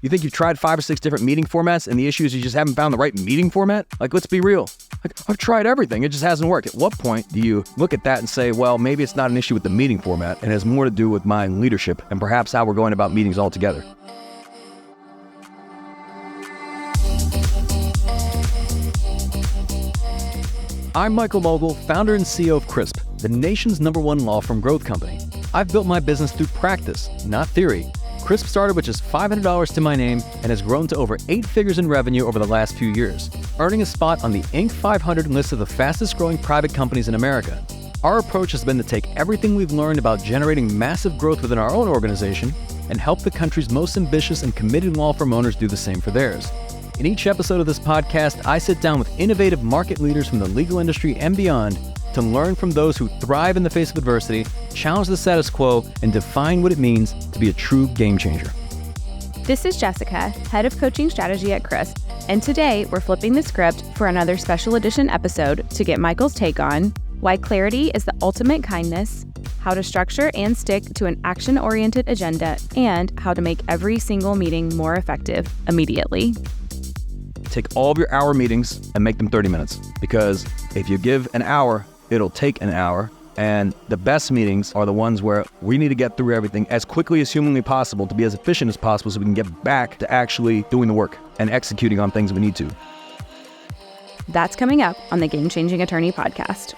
You think you've tried 5 or 6 different meeting formats and the issue is you just haven't found the right meeting format? Like, let's be real. Like, I've tried everything. It just hasn't worked. At what point do you look at that and say, well, maybe it's not an issue with the meeting format. It has more to do with my leadership and perhaps how we're going about meetings altogether. I'm Michael Mogill, founder and CEO of Crisp, the nation's #1 law firm growth company. I've built my business through practice, not theory. Crisp started with just $500 to my name and has grown to over 8 figures in revenue over the last few years, earning a spot on the Inc. 500 list of the fastest growing private companies in America. Our approach has been to take everything we've learned about generating massive growth within our own organization and help the country's most ambitious and committed law firm owners do the same for theirs. In each episode of this podcast, I sit down with innovative market leaders from the legal industry and beyond to learn from those who thrive in the face of adversity, challenge the status quo, and define what it means to be a true game changer. This is Jessica, Head of Coaching Strategy at Crisp, and today we're flipping the script for another special edition episode to get Michael's take on why clarity is the ultimate kindness, how to structure and stick to an action-oriented agenda, and how to make every single meeting more effective immediately. Take all of your hour meetings and make them 30 minutes, because if you give an hour, it'll take an hour. And the best meetings are the ones where we need to get through everything as quickly as humanly possible to be as efficient as possible so we can get back to actually doing the work and executing on things we need to. That's coming up on the Game Changing Attorney podcast.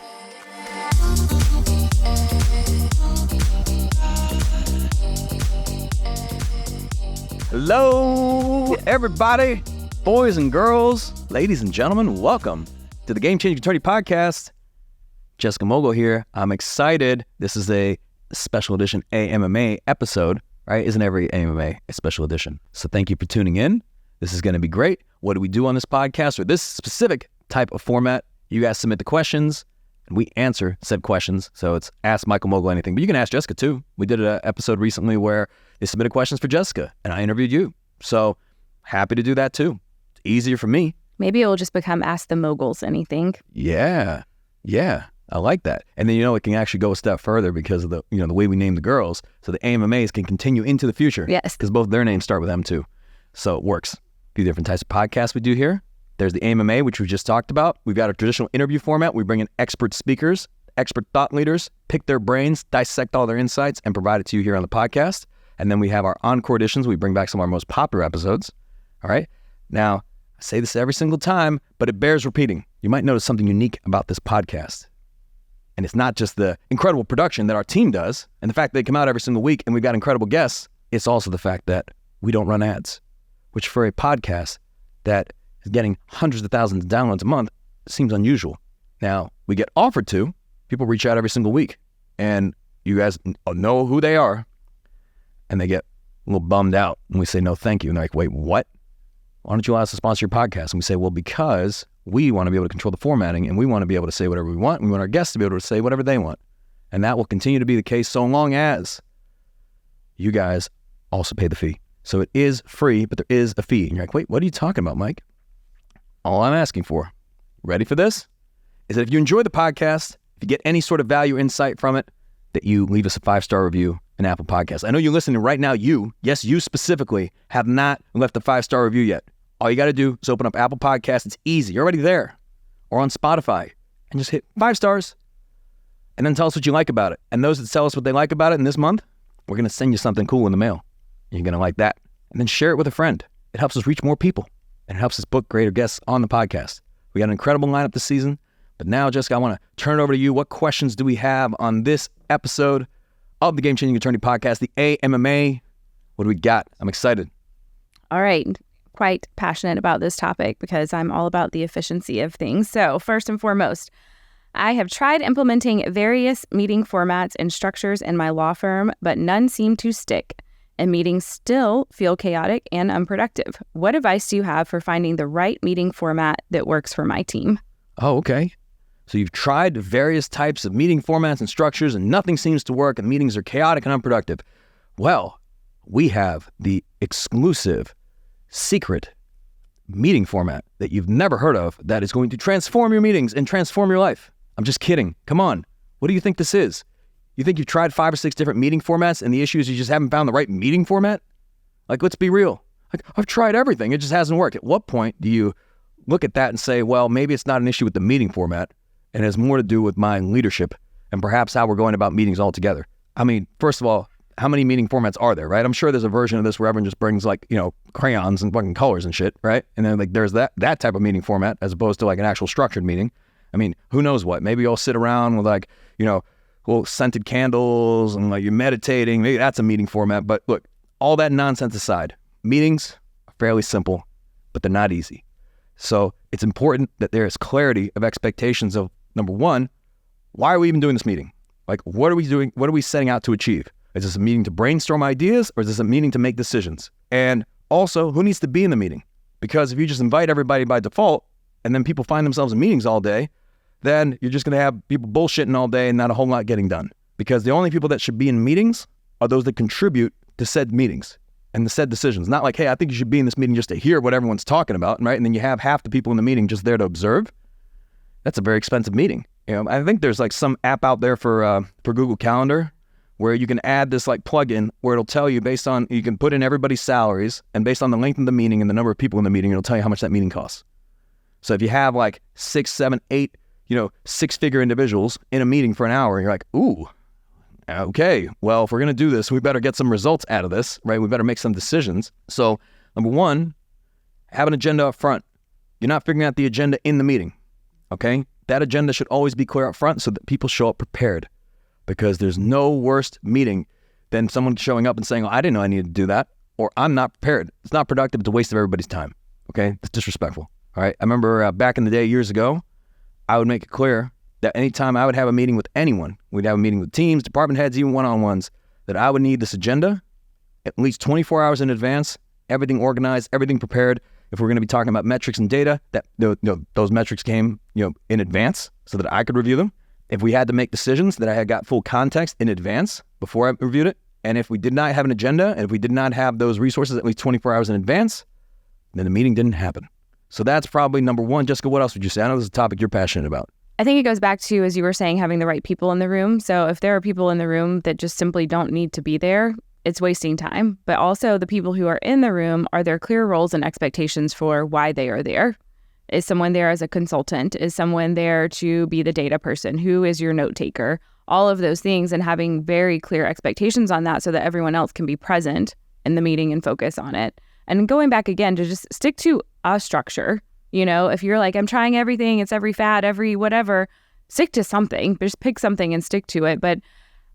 Hello, everybody. Boys and girls, ladies and gentlemen, welcome to the Game Changing Attorney podcast. Jessica Mogill here. I'm excited. This is a special edition AMMA episode, right? Isn't every AMMA a special edition? So thank you for tuning in. This is going to be great. What do we do on this podcast or this specific type of format? You guys submit the questions and we answer said questions. So it's Ask Michael Mogill anything, but you can ask Jessica too. We did an episode recently where they submitted questions for Jessica and I interviewed you. So happy to do that too. Easier for me. Maybe it will just become Ask the Mogul's anything. Yeah. I like that. And then, it can actually go a step further because of the, the way we name the girls. So the AMMAs can continue into the future. Yes. Because both their names start with M too. So it works. A few different types of podcasts we do here. There's the AMMA, which we just talked about. We've got a traditional interview format. We bring in expert speakers, expert thought leaders, pick their brains, dissect all their insights, and provide it to you here on the podcast. And then we have our encore editions. We bring back some of our most popular episodes. All right. Now, I say this every single time, but it bears repeating. You might notice something unique about this podcast. And it's not just the incredible production that our team does and the fact that they come out every single week and we've got incredible guests. It's also the fact that we don't run ads, which for a podcast that is getting hundreds of thousands of downloads a month seems unusual. Now, we get offered to. People reach out every single week and you guys know who they are and they get a little bummed out and we say, no, thank you. And they're like, wait, what? Why don't you allow us to sponsor your podcast? And we say, well, because we want to be able to control the formatting and we want to be able to say whatever we want. We want our guests to be able to say whatever they want. And that will continue to be the case so long as you guys also pay the fee. So it is free, but there is a fee. And you're like, wait, what are you talking about, Mike? All I'm asking for, ready for this, is that if you enjoy the podcast, if you get any sort of value or insight from it, that you leave us a 5-star review in Apple Podcasts. I know you're listening right now. You specifically, have not left a 5-star review yet. All you got to do is open up Apple Podcasts. It's easy. You're already there. Or on Spotify. And just hit 5 stars. And then tell us what you like about it. And those that tell us what they like about it in this month, we're going to send you something cool in the mail. You're going to like that. And then share it with a friend. It helps us reach more people. And it helps us book greater guests on the podcast. We got an incredible lineup this season. But now, Jessica, I want to turn it over to you. What questions do we have on this episode of the Game Changing Attorney podcast, the AMMA? What do we got? I'm excited. All right. Quite passionate about this topic because I'm all about the efficiency of things. So first and foremost, I have tried implementing various meeting formats and structures in my law firm, but none seem to stick, and meetings still feel chaotic and unproductive. What advice do you have for finding the right meeting format that works for my team? Oh, okay. So you've tried various types of meeting formats and structures and nothing seems to work and meetings are chaotic and unproductive. Well, we have the exclusive secret meeting format that you've never heard of that is going to transform your meetings and transform your life. I'm just kidding. Come on. What do you think this is? You think you've tried 5 or 6 different meeting formats and the issue is you just haven't found the right meeting format? Like, let's be real. Like, I've tried everything. It just hasn't worked. At what point do you look at that and say, well, maybe it's not an issue with the meeting format and it has more to do with my leadership and perhaps how we're going about meetings altogether? I mean, first of all, how many meeting formats are there, right? I'm sure there's a version of this where everyone just brings like, crayons and fucking colors and shit, right? And then like there's that type of meeting format as opposed to like an actual structured meeting. I mean, who knows what? Maybe you'll sit around with like, little scented candles and like you're meditating. Maybe that's a meeting format. But look, all that nonsense aside, meetings are fairly simple, but they're not easy. So it's important that there is clarity of expectations of, number one, why are we even doing this meeting? Like, what are we doing? What are we setting out to achieve? Is this a meeting to brainstorm ideas or is this a meeting to make decisions? And also, who needs to be in the meeting? Because if you just invite everybody by default and then people find themselves in meetings all day, then you're just going to have people bullshitting all day and not a whole lot getting done. Because the only people that should be in meetings are those that contribute to said meetings and the said decisions. Not like, hey, I think you should be in this meeting just to hear what everyone's talking about, right? And then you have half the people in the meeting just there to observe. That's a very expensive meeting. I think there's like some app out there for Google Calendar where you can add this like plugin where it'll tell you you can put in everybody's salaries, and based on the length of the meeting and the number of people in the meeting, it'll tell you how much that meeting costs. So if you have like 6, 7, 8, 6-figure individuals in a meeting for an hour, you're like, ooh, okay, well, if we're going to do this, we better get some results out of this, right? We better make some decisions. So number one, have an agenda up front. You're not figuring out the agenda in the meeting, okay? That agenda should always be clear up front so that people show up prepared, because there's no worse meeting than someone showing up and saying, oh, I didn't know I needed to do that, or I'm not prepared. It's not productive. It's a waste of everybody's time, okay? It's disrespectful, all right? I remember back in the day, years ago, I would make it clear that anytime I would have a meeting with anyone, we'd have a meeting with teams, department heads, even one-on-ones, that I would need this agenda at least 24 hours in advance, everything organized, everything prepared. If we're going to be talking about metrics and data, that those metrics came in advance so that I could review them. If we had to make decisions, that I had got full context in advance before I reviewed it. And if we did not have an agenda, and if we did not have those resources at least 24 hours in advance, then the meeting didn't happen. So that's probably number one. Jessica, what else would you say? I know this is a topic you're passionate about. I think it goes back to, as you were saying, having the right people in the room. So if there are people in the room that just simply don't need to be there, it's wasting time. But also the people who are in the room, are there clear roles and expectations for why they are there? Is someone there as a consultant? Is someone there to be the data person? Who is your note taker? All of those things, and having very clear expectations on that so that everyone else can be present in the meeting and focus on it. And going back again to just stick to a structure. If you're like, I'm trying everything, it's every fad, every whatever, stick to something. Just pick something and stick to it. But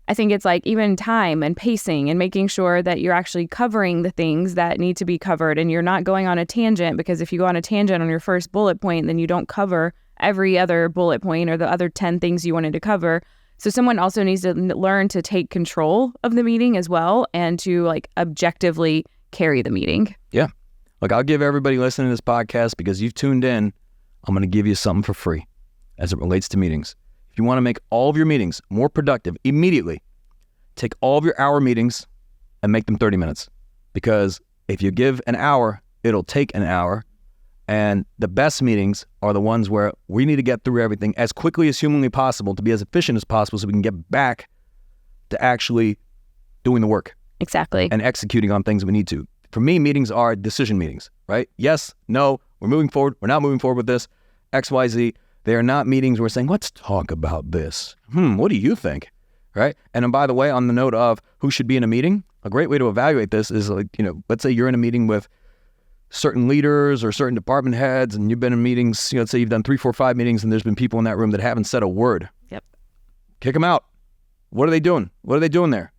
I think it's like even time and pacing and making sure that you're actually covering the things that need to be covered, and you're not going on a tangent, because if you go on a tangent on your first bullet point, then you don't cover every other bullet point or the other 10 things you wanted to cover. So someone also needs to learn to take control of the meeting as well, and to like objectively carry the meeting. Yeah. Look, I'll give everybody listening to this podcast, because you've tuned in, I'm going to give you something for free as it relates to meetings. If you want to make all of your meetings more productive immediately, take all of your hour meetings and make them 30 minutes. Because if you give an hour, it'll take an hour. And the best meetings are the ones where we need to get through everything as quickly as humanly possible to be as efficient as possible so we can get back to actually doing the work. Exactly. And executing on things we need to. For me, meetings are decision meetings, right? Yes, no, we're moving forward. We're not moving forward with this, X, Y, Z. They are not meetings where we're saying, let's talk about this. What do you think? Right? And then by the way, on the note of who should be in a meeting, a great way to evaluate this is like, let's say you're in a meeting with certain leaders or certain department heads, and you've been in meetings, let's say you've done 3, 4, 5 meetings, and there's been people in that room that haven't said a word. Yep. Kick them out. What are they doing? What are they doing there?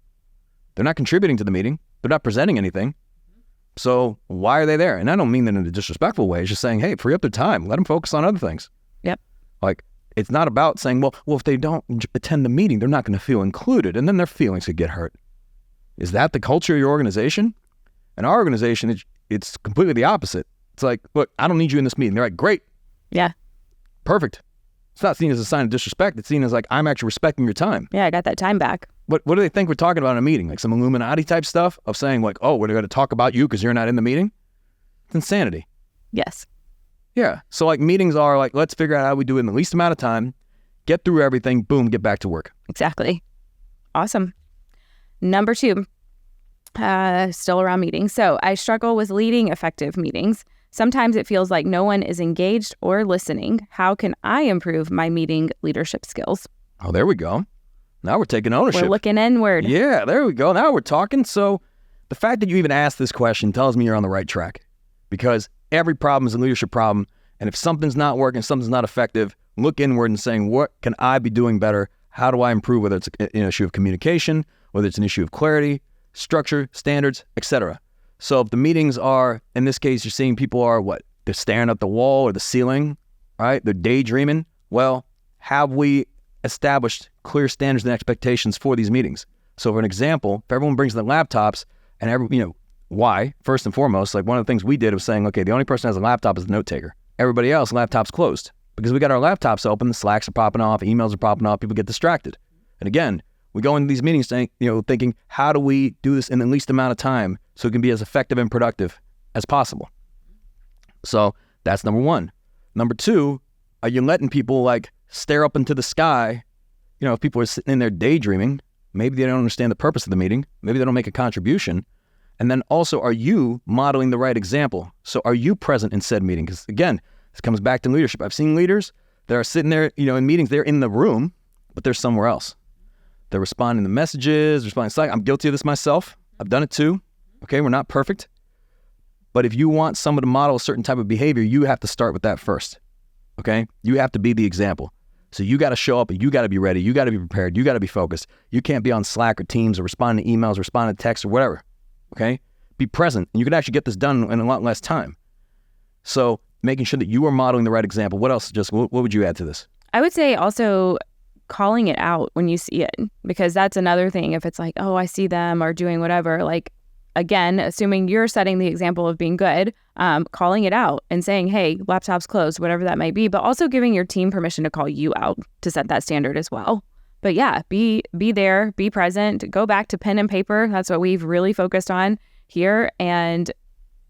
They're not contributing to the meeting. They're not presenting anything. So why are they there? And I don't mean that in a disrespectful way. It's just saying, hey, free up their time. Let them focus on other things. Yep. Like, it's not about saying, well, if they don't attend the meeting, they're not going to feel included, and then their feelings could get hurt. Is that the culture of your organization? In our organization, it's completely the opposite. It's like, look, I don't need you in this meeting. They're like, great. Yeah. Perfect. It's not seen as a sign of disrespect. It's seen as like, I'm actually respecting your time. Yeah, I got that time back. What do they think we're talking about in a meeting? Like some Illuminati type stuff of saying like, oh, we're going to talk about you because you're not in the meeting? It's insanity. Yes. Yeah. So like meetings are like, let's figure out how we do it in the least amount of time, get through everything, boom, get back to work. Exactly. Awesome. Number 2, Still around meetings. So I struggle with leading effective meetings. Sometimes it feels like no one is engaged or listening. How can I improve my meeting leadership skills? Oh, there we go. Now we're taking ownership. We're looking inward. Yeah, there we go. Now we're talking. So the fact that you even asked this question tells me you're on the right track, because every problem is a leadership problem. And if something's not working, something's not effective, look inward and saying, what can I be doing better? How do I improve? Whether it's an issue of communication, whether it's an issue of clarity, structure, standards, etc. So if the meetings are, in this case, you're seeing people are what? They're staring at the wall or the ceiling, right? They're daydreaming. Well, have we established clear standards and expectations for these meetings? So for an example, if everyone brings their laptops and why? First and foremost, like one of the things we did was saying, okay, the only person who has a laptop is the note taker. Everybody else, laptop's closed. Because we got our laptops open, the Slacks are popping off, emails are popping off, people get distracted. And again, we go into these meetings saying, thinking, how do we do this in the least amount of time so it can be as effective and productive as possible? So that's number one. Number two, are you letting people stare up into the sky? If people are sitting in there daydreaming, maybe they don't understand the purpose of the meeting, maybe they don't make a contribution. And then also, are you modeling the right example? So are you present in said meeting? Because again, this comes back to leadership. I've seen leaders that are sitting there, in meetings, they're in the room, but they're somewhere else. They're responding to messages, responding to I'm guilty of this myself. I've done it too. Okay, we're not perfect. But if you want someone to model a certain type of behavior, you have to start with that first. Okay? You have to be the example. So you got to show up and you got to be ready. You got to be prepared. You got to be focused. You can't be on Slack or Teams or responding to emails, responding to texts or whatever. Okay? Be present, and you can actually get this done in a lot less time. So making sure that you are modeling the right example. What else? What would you add to this? I would say also calling it out when you see it, because that's another thing. If it's like, oh, I see them or doing whatever, again, assuming you're setting the example of being good, calling it out and saying, hey, laptop's closed, whatever that might be, but also giving your team permission to call you out to set that standard as well. But yeah, be there, be present, go back to pen and paper. That's what we've really focused on here. And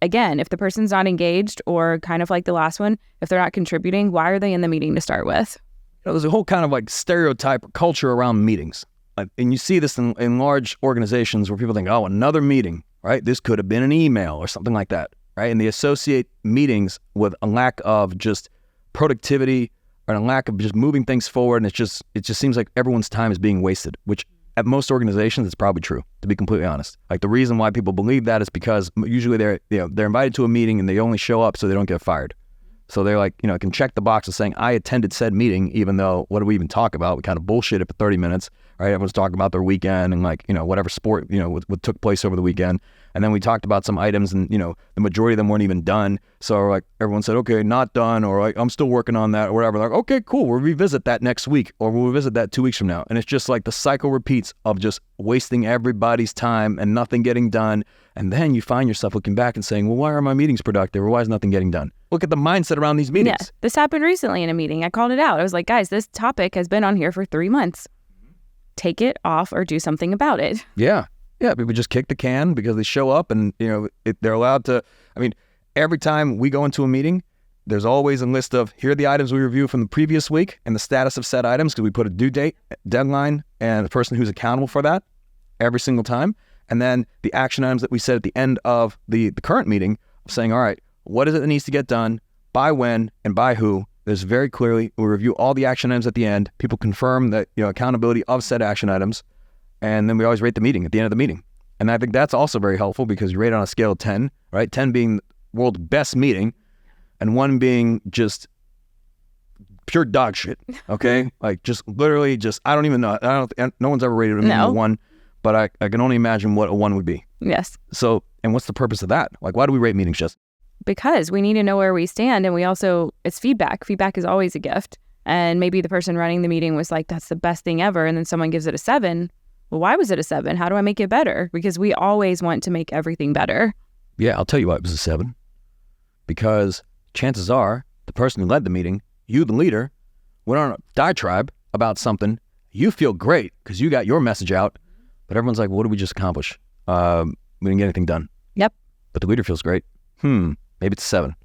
again, if the person's not engaged, or kind of like the last one, if they're not contributing, why are they in the meeting to start with? There's a whole kind of stereotype or culture around meetings. And you see this in large organizations where people think, oh, another meeting, right? This could have been an email or something like that, right? And they associate meetings with a lack of just productivity or a lack of just moving things forward. And it just seems like everyone's time is being wasted, which at most organizations, it's probably true, to be completely honest. The reason why people believe that is because usually they're invited to a meeting and they only show up so they don't get fired. So they're can check the box of saying, I attended said meeting, even though, what do we even talk about? We kind of bullshit it for 30 minutes, right? Everyone's talking about their weekend and whatever sport, what took place over the weekend. And then we talked about some items and, the majority of them weren't even done. So everyone said, okay, not done, or I'm still working on that or whatever. Okay, cool. We'll revisit that next week, or we'll revisit that 2 weeks from now. And it's just the cycle repeats of just wasting everybody's time and nothing getting done. And then you find yourself looking back and saying, well, why are my meetings productive, or why is nothing getting done? Look at the mindset around these meetings. Yeah, this happened recently in a meeting. I called it out. I was like, guys, this topic has been on here for 3 months. Take it off or do something about it. Yeah. Yeah, people just kick the can because they show up and, they're allowed to. Every time we go into a meeting, there's always a list of, here are the items we review from the previous week and the status of said items, because we put a due date, deadline, and the person who's accountable for that every single time. And then the action items that we said at the end of the current meeting, saying, all right, what is it that needs to get done, by when, and by who? There's very clearly, we review all the action items at the end. People confirm that, accountability of said action items. And then we always rate the meeting at the end of the meeting. And I think that's also very helpful, because you rate on a scale of 10, right? 10 being the world's best meeting, and 1 being just pure dog shit, okay? Just literally I don't even know. No one's ever rated a meeting a 1, but I can only imagine what a 1 would be. Yes. So, and what's the purpose of that? Why do we rate meetings, Jess? Because we need to know where we stand, and we also, it's feedback. Feedback is always a gift. And maybe the person running the meeting was like, that's the best thing ever, and then someone gives it a 7. Well, why was it a 7? How do I make it better? Because we always want to make everything better. Yeah, I'll tell you why it was a 7. Because chances are the person who led the meeting, you, the leader, went on a diatribe about something. You feel great because you got your message out, but everyone's like, what did we just accomplish? We didn't get anything done. Yep. But the leader feels great. Maybe it's a 7.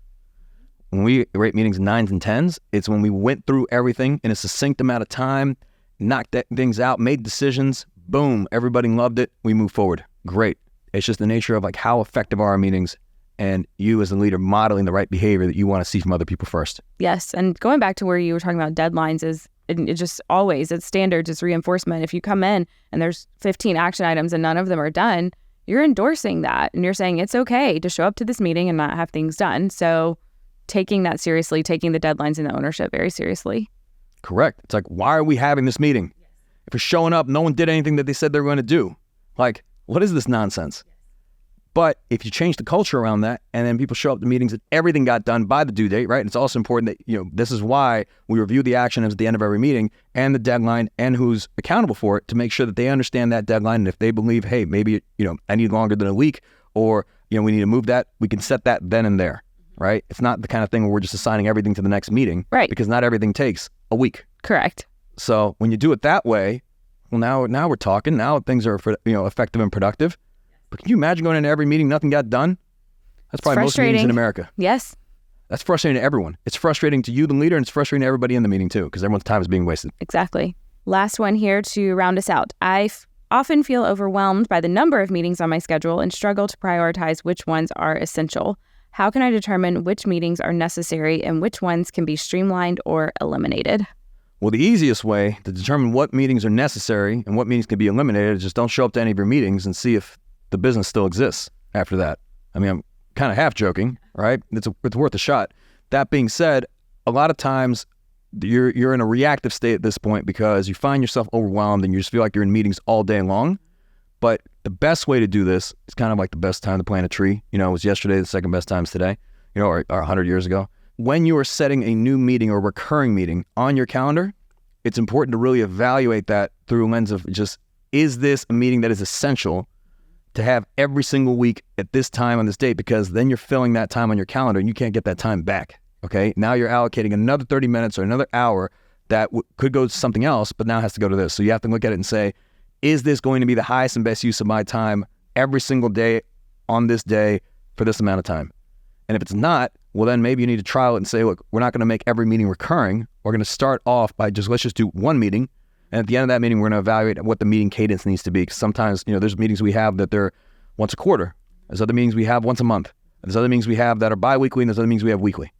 When we rate meetings 9s and 10s, it's when we went through everything in a succinct amount of time, knocked things out, made decisions. Boom, everybody loved it. We move forward. Great. It's just the nature of like how effective are our meetings, and you as a leader modeling the right behavior that you want to see from other people first. Yes. And going back to where you were talking about deadlines is it just always, it's standards, it's reinforcement. If you come in and there's 15 action items and none of them are done, you're endorsing that. And you're saying it's okay to show up to this meeting and not have things done. So taking that seriously, taking the deadlines and the ownership very seriously. Correct. It's like, why are we having this meeting? If we're showing up, no one did anything that they said they were going to do. Like, what is this nonsense? But if you change the culture around that, and then people show up to meetings and everything got done by the due date, right? And it's also important that, this is why we review the action at the end of every meeting and the deadline and who's accountable for it to make sure that they understand that deadline. And if they believe, hey, maybe, I need longer than a week, or, we need to move that, we can set that then and there, right? It's not the kind of thing where we're just assigning everything to the next meeting, right? Because not everything takes a week. Correct. So when you do it that way, well, now we're talking. Now things are, effective and productive. But can you imagine going into every meeting, nothing got done? That's probably most meetings in America. Yes. That's frustrating to everyone. It's frustrating to you, the leader, and it's frustrating to everybody in the meeting too, because everyone's time is being wasted. Exactly. Last one here to round us out. I often feel overwhelmed by the number of meetings on my schedule and struggle to prioritize which ones are essential. How can I determine which meetings are necessary and which ones can be streamlined or eliminated? Well, the easiest way to determine what meetings are necessary and what meetings can be eliminated is just don't show up to any of your meetings and see if the business still exists after that. I mean, I'm kind of half joking, right? It's worth a shot. That being said, a lot of times you're in a reactive state at this point because you find yourself overwhelmed and you just feel like you're in meetings all day long. But the best way to do this is kind of like the best time to plant a tree. It was yesterday, the second best time is today, or 100 years ago. When you are setting a new meeting or recurring meeting on your calendar, it's important to really evaluate that through a lens of just, is this a meeting that is essential to have every single week at this time on this date? Because then you're filling that time on your calendar and you can't get that time back, okay? Now you're allocating another 30 minutes or another hour that could go to something else, but now has to go to this. So you have to look at it and say, is this going to be the highest and best use of my time every single day on this day for this amount of time? And if it's not, well, then maybe you need to trial it and say, look, we're not going to make every meeting recurring. We're going to start off by let's just do one meeting. And at the end of that meeting, we're going to evaluate what the meeting cadence needs to be. Because sometimes, there's meetings we have that they're once a quarter. There's other meetings we have once a month. There's other meetings we have that are bi-weekly, and there's other meetings we have weekly.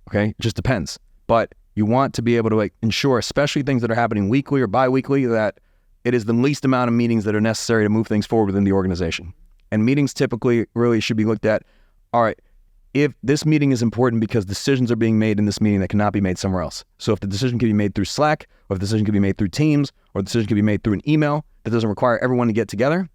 Okay? It just depends. But you want to be able to ensure, especially things that are happening weekly or bi-weekly, that it is the least amount of meetings that are necessary to move things forward within the organization. And meetings typically really should be looked at, all right, if this meeting is important because decisions are being made in this meeting that cannot be made somewhere else. So if the decision can be made through Slack, or if the decision can be made through Teams, or the decision can be made through an email that doesn't require everyone to get together,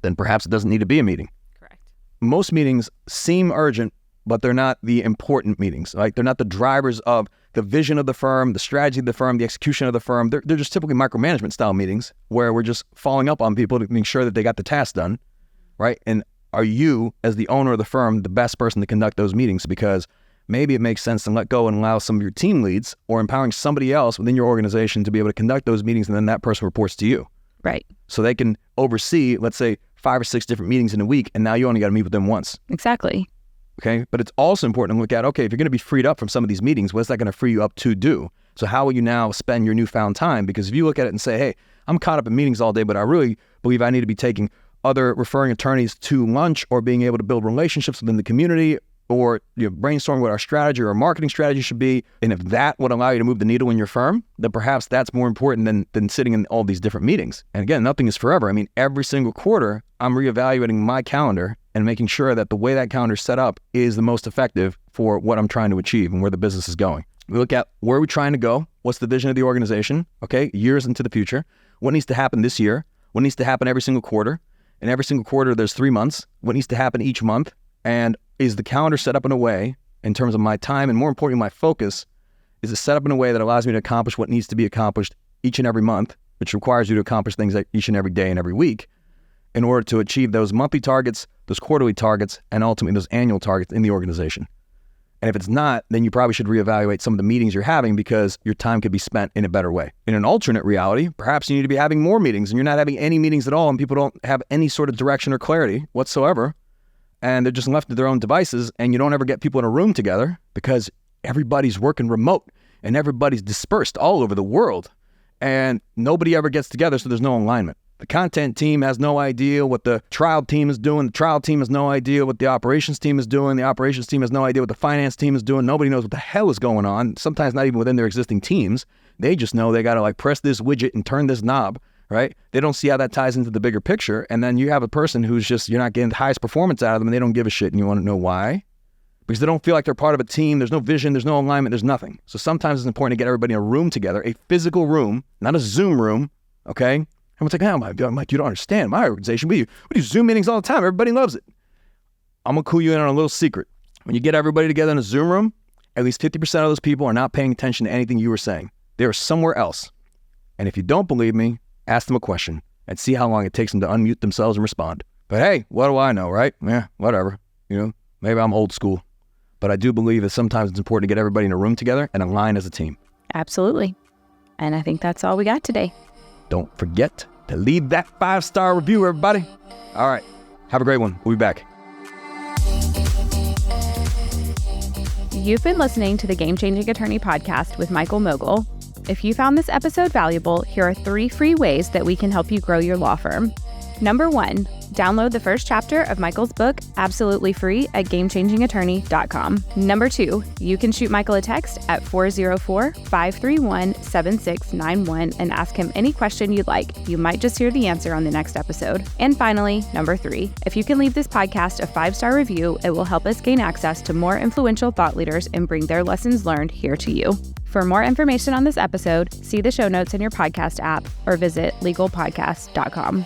then perhaps it doesn't need to be a meeting. Correct. Most meetings seem urgent, but they're not the important meetings. They're not the drivers of the vision of the firm, the strategy of the firm, the execution of the firm. They're just typically micromanagement style meetings where we're just following up on people to make sure that they got the task done, right? And are you, as the owner of the firm, the best person to conduct those meetings? Because maybe it makes sense to let go and allow some of your team leads or empowering somebody else within your organization to be able to conduct those meetings, and then that person reports to you. Right. So they can oversee, let's say, 5 or 6 different meetings in a week, and now you only got to meet with them once. Exactly. Okay. But it's also important to look at, okay, if you're going to be freed up from some of these meetings, what's that going to free you up to do? So how will you now spend your newfound time? Because if you look at it and say, hey, I'm caught up in meetings all day, but I really believe I need to be taking other referring attorneys to lunch, or being able to build relationships within the community, or brainstorm what our strategy or our marketing strategy should be. And if that would allow you to move the needle in your firm, then perhaps that's more important than sitting in all these different meetings. And again, nothing is forever. I mean, every single quarter, I'm reevaluating my calendar and making sure that the way that calendar is set up is the most effective for what I'm trying to achieve and where the business is going. We look at where we're trying to go, what's the vision of the organization, okay, years into the future, what needs to happen this year, what needs to happen every single quarter. And every single quarter, there's 3 months. What needs to happen each month? And is the calendar set up in a way, in terms of my time, and more importantly, my focus, is it set up in a way that allows me to accomplish what needs to be accomplished each and every month, which requires you to accomplish things each and every day and every week in order to achieve those monthly targets, those quarterly targets, and ultimately those annual targets in the organization. And if it's not, then you probably should reevaluate some of the meetings you're having, because your time could be spent in a better way. In an alternate reality, perhaps you need to be having more meetings and you're not having any meetings at all, and people don't have any sort of direction or clarity whatsoever, and they're just left to their own devices, and you don't ever get people in a room together because everybody's working remote and everybody's dispersed all over the world and nobody ever gets together, so there's no alignment. The content team has no idea what the trial team is doing. The trial team has no idea what the operations team is doing. The operations team has no idea what the finance team is doing. Nobody knows what the hell is going on, sometimes not even within their existing teams. They just know they got to like press this widget and turn this knob, right? They don't see how that ties into the bigger picture. And then you have a person who's just, you're not getting the highest performance out of them and they don't give a shit. And you want to know why? Because they don't feel like they're part of a team. There's no vision. There's no alignment. There's nothing. So sometimes it's important to get everybody in a room together, a physical room, not a Zoom room, okay? Everyone's like, I'm like, you don't understand. My organization, we do Zoom meetings all the time. Everybody loves it. I'm going to clue you in on a little secret. When you get everybody together in a Zoom room, at least 50% of those people are not paying attention to anything you were saying. They are somewhere else. And if you don't believe me, ask them a question and see how long it takes them to unmute themselves and respond. But hey, what do I know, right? Yeah, whatever. Maybe I'm old school. But I do believe that sometimes it's important to get everybody in a room together and align as a team. Absolutely. And I think that's all we got today. Don't forget to leave that 5-star review, everybody. All right. Have a great one. We'll be back. You've been listening to the Game Changing Attorney podcast with Michael Mogill. If you found this episode valuable, here are 3 free ways that we can help you grow your law firm. Number 1, download the first chapter of Michael's book absolutely free at gamechangingattorney.com. Number 2, you can shoot Michael a text at 404-531-7691 and ask him any question you'd like. You might just hear the answer on the next episode. And finally, number 3, if you can leave this podcast a 5-star review, it will help us gain access to more influential thought leaders and bring their lessons learned here to you. For more information on this episode, see the show notes in your podcast app or visit legalpodcast.com.